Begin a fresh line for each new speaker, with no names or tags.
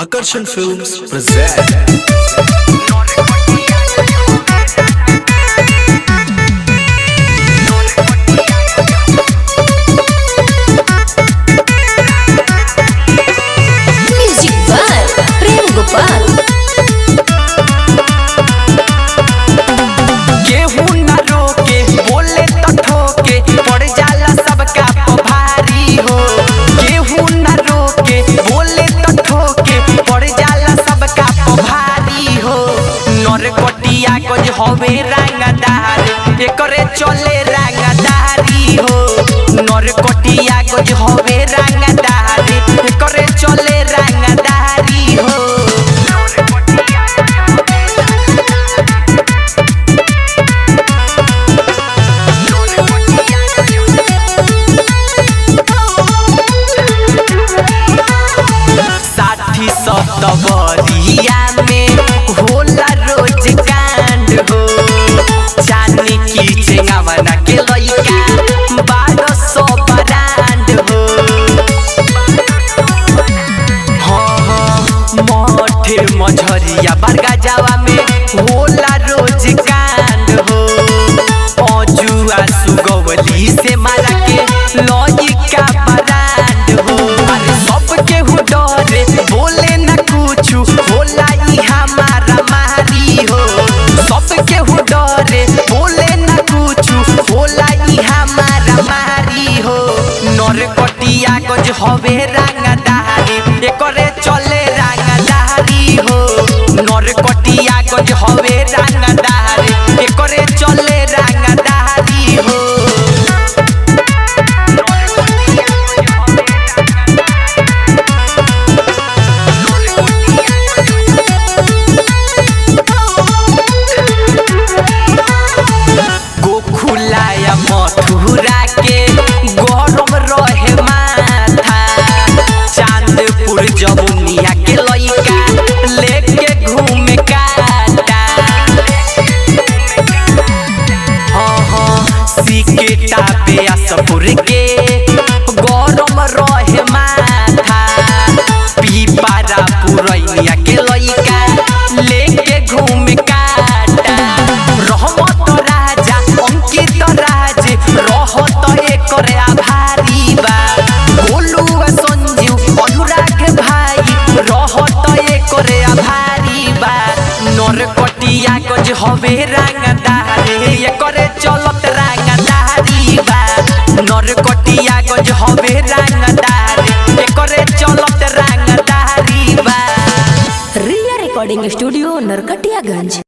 Akarshan Films present
music by Prem Gopal.
केहू न रोके बोले तो ठोके पड़ जाला सबका भारी हो। केहू न रोके बोले तो ठोके पड़ जाला सबका भारी हो। नरकटिया गज हवे रंगदार एकरे चले रंगदारी हो। नरकटिया गज हवे रंगदार एकरे चले रंगदारी हो। साथी सतवरिया में होला रोज कांड हो। जाने की चेंगावना के लइका 1200 ब्रांड हो। मठे मझरिया बरगा जावा में होला रोज कांड हो। अजुआ सुगवली से मारा के लइका ब्रांड हो। अरे सबके हो डरे बोले न कुछ होला हमारा मारी हो। सबके हो डरे बोले न कुछ होला हमारा मारी हो। नरकटिया गज हवे रंगदारी एकरे चले रंगदारी हो। नरकटिया गज हवे रंगदारी एकरे चले रंगदारी हो। गोखुलाया मथुरा के गरम रहे माथा। चांदपुर जमुनिया के लइका लेके घूमे काटा। सिकेटा बेयासपुर के गरम रहे माथा। पीपारा पुरैया के लइका लेके घूमे काटा। रहमत राजा अंकित राज रहत एकरे आभारी बा। गोलू संजीव अनुराग भाई रहत एकरे आभारी बा। नरकटिया गज हवे रंगदार एकरे चलत रंगदारी बा। नरकटिया गज हवे रंगदार एकरे चलत रंगदारी बा।
रिया रिकॉर्डिंग स्टूडियो नरकटियागंज।